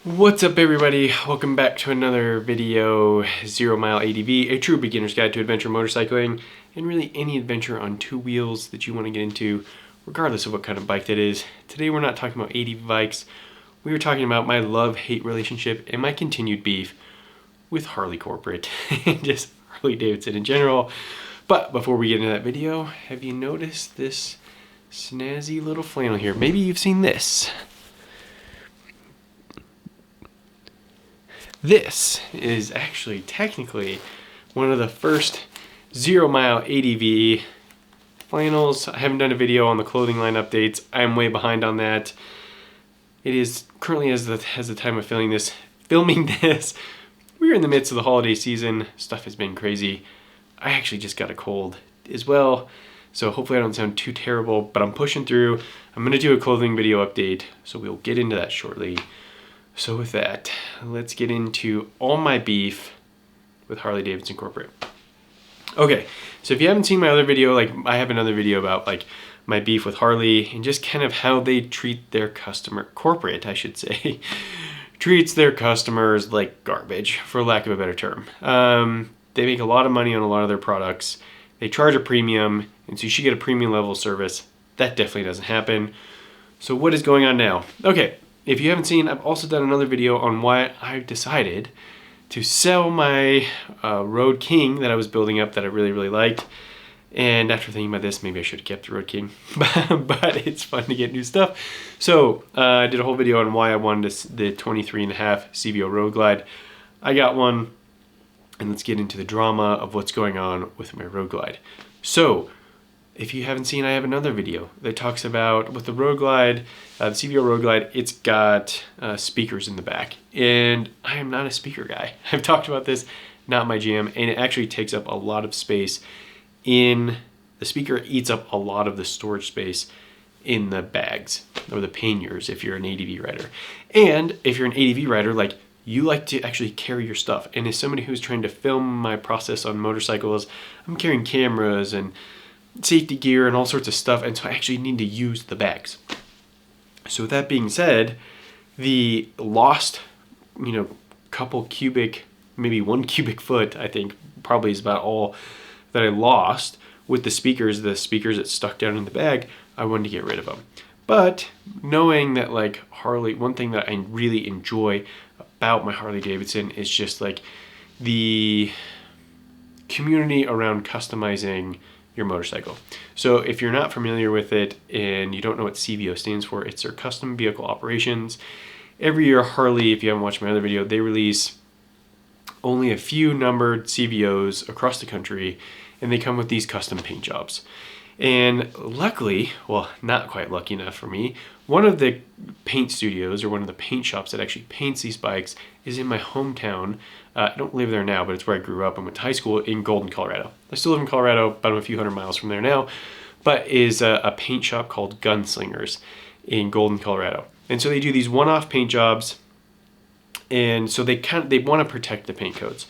What's up everybody, welcome back to another video, Mile ADV, a true beginner's guide to adventure motorcycling, and really any adventure on two wheels that you want to get into, regardless of what kind of bike that is. Today we're not talking about ADV bikes, we were talking about my love-hate relationship and my continued beef with Harley corporate, and just Harley Davidson in general. But before we get into that video, have you noticed this snazzy little flannel here? Maybe you've seen this. This is actually technically one of the first Mile ADV flannels. I haven't done a video on the clothing line updates. I'm way behind on that. It is currently, as the time of filming this, we're in the midst of the holiday season. Stuff has been crazy. I actually just got a cold as well, so hopefully I don't sound too terrible, but I'm pushing through. I'm gonna do a clothing video update, so we'll get into that shortly. So with that, let's get into all my beef with Harley Davidson corporate. Okay, so if you haven't seen my other video, I have another video about my beef with Harley and just kind of how they treat their corporate, I should say, treats their customers like garbage, for lack of a better term. They make a lot of money on a lot of their products. They charge a premium, and so you should get a premium level service. That definitely doesn't happen. So what is going on now? Okay. If you haven't seen, I've also done another video on why I've decided to sell my Road King that I was building up that I really liked. And after thinking about this, maybe I should have kept the Road King, but it's fun to get new stuff. So I did a whole video on why I wanted the 23.5 CVO Road Glide. I got one, and let's get into the drama of what's going on with my Road Glide. So if you haven't seen, I have another video that talks about with the Road Glide, the CVO Road Glide, it's got speakers in the back. And I am not a speaker guy. I've talked about this, not my jam, and it actually takes up a lot of space the speaker eats up a lot of the storage space in the bags, or the panniers if you're an ADV rider. And if you're an ADV rider, you like to actually carry your stuff. And as somebody who's trying to film my process on motorcycles, I'm carrying cameras and safety gear and all sorts of stuff, and so I actually need to use the bags. So with that being said, the lost, couple cubic, maybe 1 cubic foot, I think probably is about all that I lost with the speakers that stuck down in the bag, I wanted to get rid of them. But knowing that Harley, one thing that I really enjoy about my Harley Davidson is just the community around customizing your motorcycle. So if you're not familiar with it and you don't know what CVO stands for, it's their custom vehicle operations. Every year Harley, if you haven't watched my other video, they release only a few numbered CVOs across the country, and they come with these custom paint jobs. And luckily, well, not quite lucky enough for me, one of the paint studios, or one of the paint shops that actually paints these bikes, is in my hometown. I don't live there now, but it's where I grew up and went to high school in Golden, Colorado. I still live in Colorado, about a few hundred miles from there now, but is a paint shop called Gunslingers in Golden, Colorado. And so they do these one-off paint jobs, and so they want to protect the paint codes.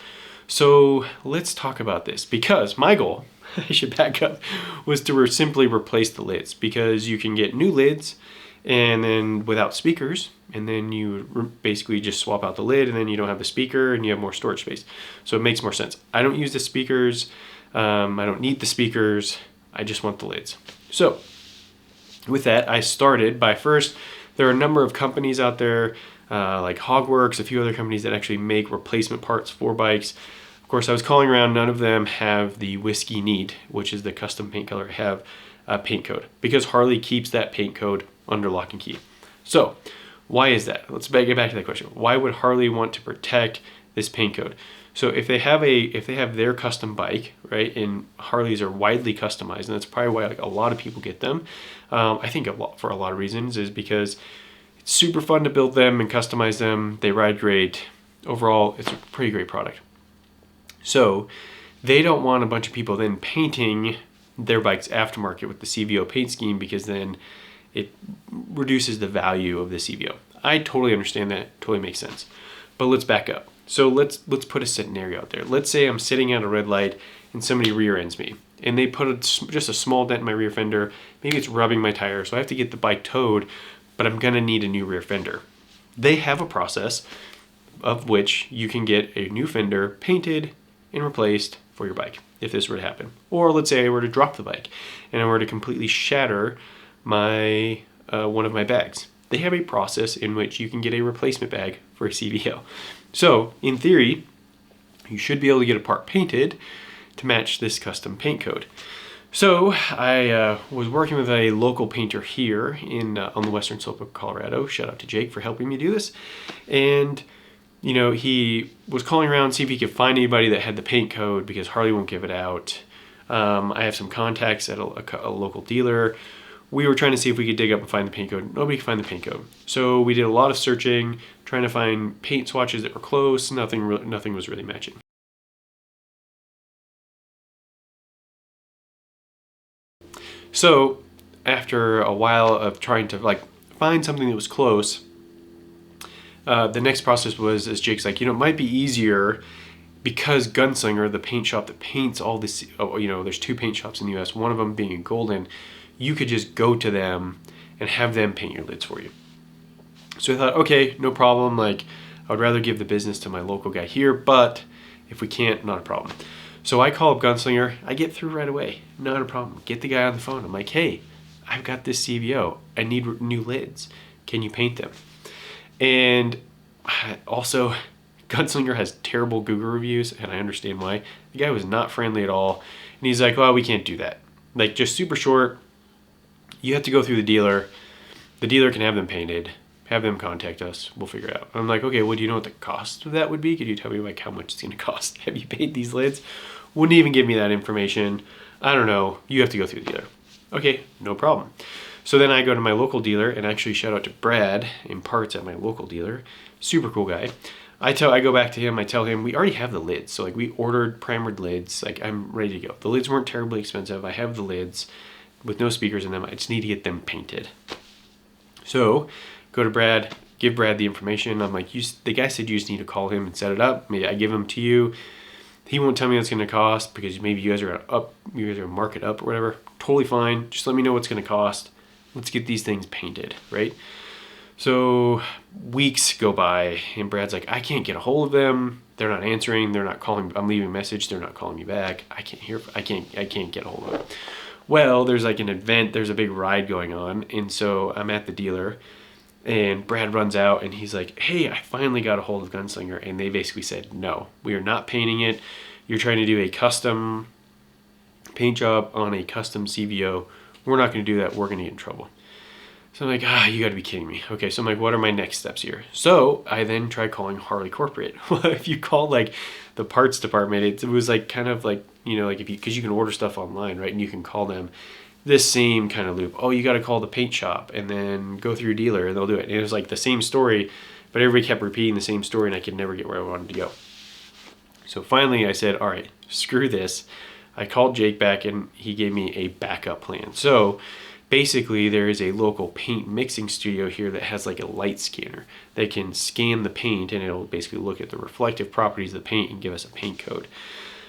So let's talk about this, because my goal, I should back up, was to simply replace the lids, because you can get new lids and then without speakers, and then you basically just swap out the lid, and then you don't have the speaker and you have more storage space. So it makes more sense. I don't use the speakers, I don't need the speakers, I just want the lids. So with that, I started by first, there are a number of companies out there like Hogworks, a few other companies that actually make replacement parts for bikes. Of course, I was calling around, none of them have the Whiskey Neat, which is the custom paint color, have a paint code, because Harley keeps that paint code under lock and key. So why is that? Let's get back to that question. Why would Harley want to protect this paint code? So if they have their custom bike, right, and Harleys are widely customized, and that's probably why a lot of people get them. I think for a lot of reasons is because it's super fun to build them and customize them. They ride great. Overall, it's a pretty great product. So they don't want a bunch of people then painting their bikes aftermarket with the CVO paint scheme, because then it reduces the value of the CVO. I totally understand that, totally makes sense. But let's back up. So let's put a scenario out there. Let's say I'm sitting at a red light and somebody rear ends me, and they put just a small dent in my rear fender. Maybe it's rubbing my tire, so I have to get the bike towed, but I'm gonna need a new rear fender. They have a process of which you can get a new fender painted and replaced for your bike if this were to happen. Or let's say I were to drop the bike and I were to completely shatter my one of my bags. They have a process in which you can get a replacement bag for a CVO. So in theory, you should be able to get a part painted to match this custom paint code. So I was working with a local painter here on the western slope of Colorado. Shout out to Jake for helping me do this. And you know, he was calling around, see if he could find anybody that had the paint code because Harley won't give it out. I have some contacts at a local dealer. We were trying to see if we could dig up and find the paint code. Nobody could find the paint code. So we did a lot of searching, trying to find paint swatches that were close. Nothing was really matching. So after a while of trying to like find something that was close, the next process was, as Jake's like, you know, it might be easier because Gunslinger, the paint shop that paints all this, you know, there's 2 paint shops in the US, one of them being in Golden, you could just go to them and have them paint your lids for you. So I thought, okay, no problem. Like, I would rather give the business to my local guy here, but if we can't, not a problem. So I call up Gunslinger, I get through right away, not a problem. Get the guy on the phone. I'm like, hey, I've got this CVO. I need new lids. Can you paint them? And also, Gunslinger has terrible Google reviews, and I understand why. The guy was not friendly at all. And he's like, well, we can't do that. Like, just super short. You have to go through the dealer. The dealer can have them painted. Have them contact us. We'll figure it out. I'm like, okay, well, do you know what the cost of that would be? Could you tell me like how much it's going to cost? Have you paint these lids? Wouldn't even give me that information. I don't know. You have to go through the dealer. Okay, no problem. So then I go to my local dealer, and actually shout out to Brad in parts at my local dealer. Super cool guy. I go back to him, I tell him we already have the lids. So like we ordered primered lids, like I'm ready to go. The lids weren't terribly expensive. I have the lids with no speakers in them. I just need to get them painted. So go to Brad, give Brad the information. I'm like, the guy said you just need to call him and set it up. Maybe I give him to you. He won't tell me what it's going to cost because maybe you guys are gonna mark it up or whatever. Totally fine. Just let me know what's going to cost. Let's get these things painted, right? So weeks go by and Brad's like, I can't get a hold of them. They're not answering. They're not calling. I'm leaving a message. They're not calling me back. I can't get a hold of them. Well, there's like an event. There's a big ride going on. And so I'm at the dealer and Brad runs out and he's like, hey, I finally got a hold of Gunslinger. And they basically said, no, we are not painting it. You're trying to do a custom paint job on a custom CVO. We're not going to do that. We're going to get in trouble. So I'm like, you got to be kidding me. Okay, so I'm like, what are my next steps here? So I then tried calling Harley Corporate. Well, if you called like the parts department, it was like kind of like, you know, like because you can order stuff online, right? And you can call them this same kind of loop. Oh, you got to call the paint shop and then go through your dealer and they'll do it. And it was like the same story, but everybody kept repeating the same story and I could never get where I wanted to go. So finally I said, all right, screw this. I called Jake back and he gave me a backup plan. So basically there is a local paint mixing studio here that has like a light scanner that can scan the paint and it'll basically look at the reflective properties of the paint and give us a paint code.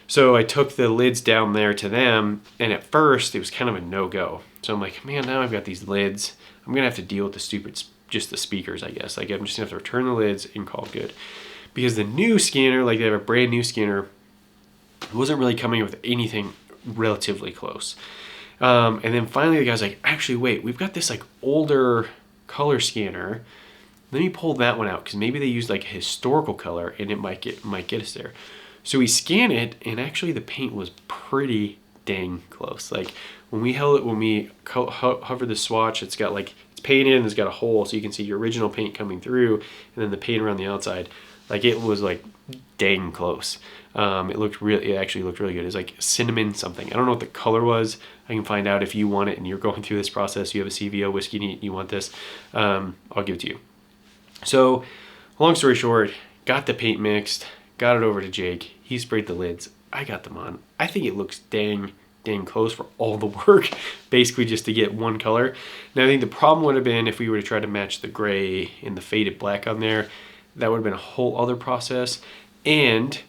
So I took the lids down there to them and at first it was kind of a no-go. So I'm like, man, now I've got these lids. I'm gonna have to deal with just the speakers, I guess. Like I'm just gonna have to return the lids and call it good. Because the new scanner, like they have a brand new scanner, wasn't really coming with anything relatively close. And then finally the guy's like, actually wait, we've got this like older color scanner. Let me pull that one out because maybe they used like a historical color and it might get us there. So we scan it and actually the paint was pretty dang close. Like when we hover the swatch, it's got like, it's painted and it's got a hole so you can see your original paint coming through and then the paint around the outside. Like it was like dang close. It actually looked really good. It's like cinnamon something. I don't know what the color was. I can find out if you want it and you're going through this process. You have a CVO whiskey and you want this. I'll give it to you. So long story short, got the paint mixed, got it over to Jake. He sprayed the lids. I got them on. I think it looks dang close for all the work, basically just to get one color. Now I think the problem would have been if we were to try to match the gray and the faded black on there, that would have been a whole other process. And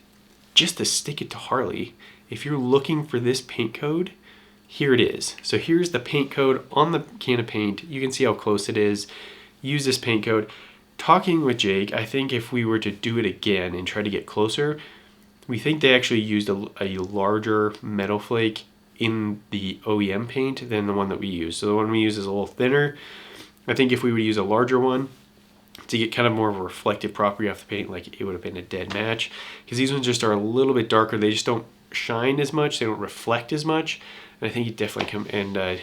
just to stick it to Harley, if you're looking for this paint code, here it is. So here's the paint code on the can of paint. You can see how close it is. Use this paint code. talking with Jake, I think if we were to do it again and try to get closer, we think they actually used a larger metal flake in the OEM paint than the one that we use. So the one we use is a little thinner. I think if we would use a larger one to get kind of more of a reflective property off the paint, like it would have been a dead match. Because these ones just are a little bit darker. They just don't shine as much. They don't reflect as much. And I think it definitely come, and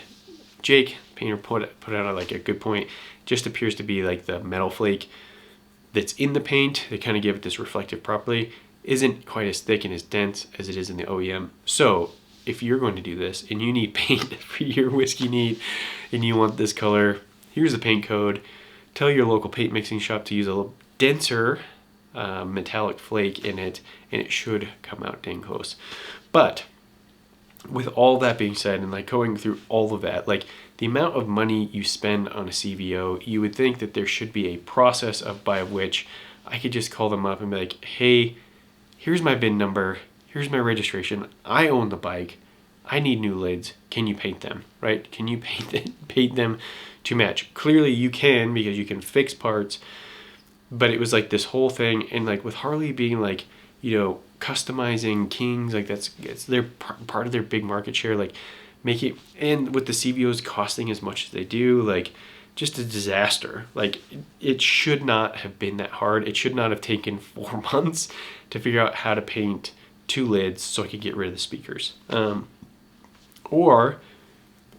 Jake, painter, put out like a good point. It just appears to be like the metal flake that's in the paint. They kind of give it this reflective property. Isn't quite as thick and as dense as it is in the OEM. So if you're going to do this and you need paint for your whiskey neat and you want this color, here's the paint code. Tell your local paint mixing shop to use a little denser metallic flake in it, and it should come out dang close. But with all that being said, and like going through all of that, like the amount of money you spend on a CVO, you would think that there should be a process by which I could just call them up and be like, hey, here's my VIN number, here's my registration, I own the bike, I need new lids, can you paint them, right? Can you paint them to match? Clearly you can, because you can fix parts, but it was like this whole thing, and like with Harley being like, you know, customizing Kings, like it's their part of their big market share, like make it, and with the CVOs costing as much as they do, like just a disaster. Like it should not have been that hard. It should not have taken 4 months to figure out how to paint 2 lids so I could get rid of the speakers. Or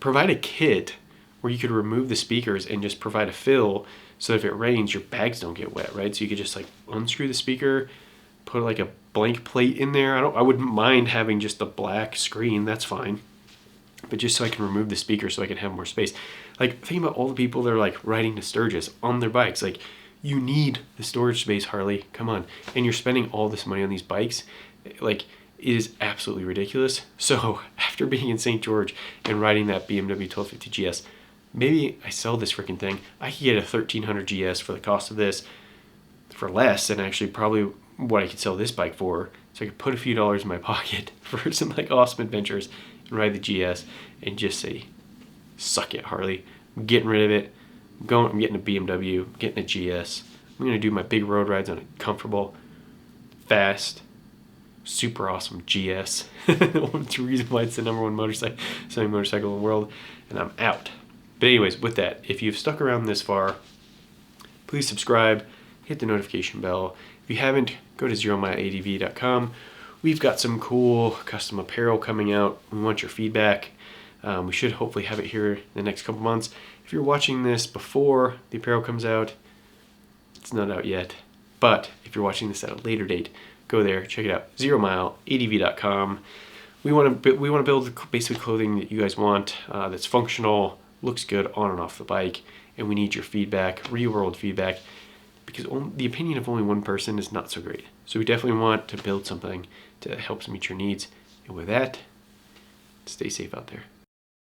provide a kit where you could remove the speakers and just provide a fill so that if it rains, your bags don't get wet, right? So you could just like unscrew the speaker, put like a blank plate in there. I wouldn't mind having just a black screen, that's fine. But just so I can remove the speaker so I can have more space. Like think about all the people that are like riding to Sturgis on their bikes. Like you need the storage space, Harley, come on. And you're spending all this money on these bikes. Like it is absolutely ridiculous. So after being in St. George and riding that BMW 1250 GS, maybe I sell this freaking thing. I could get a 1300 GS for the cost of this for less than actually probably what I could sell this bike for. So I could put a few dollars in my pocket for some like awesome adventures and ride the GS and just say, suck it, Harley. I'm getting rid of it. I'm getting a BMW, getting a GS. I'm gonna do my big road rides on a comfortable, fast, super awesome GS. That's the reason why it's the #1 selling motorcycle in the world, and I'm out. But anyways, with that, if you've stuck around this far, please subscribe, hit the notification bell. If you haven't, go to mileadv.com. We've got some cool custom apparel coming out. We want your feedback. We should hopefully have it here in the next couple months. If you're watching this before the apparel comes out, it's not out yet. But if you're watching this at a later date, go there, check it out, mileadv.com. We want to build basic clothing that you guys want, that's functional, looks good on and off the bike, and we need your feedback, real-world feedback, because the opinion of only one person is not so great. So we definitely want to build something that helps meet your needs. And with that, stay safe out there.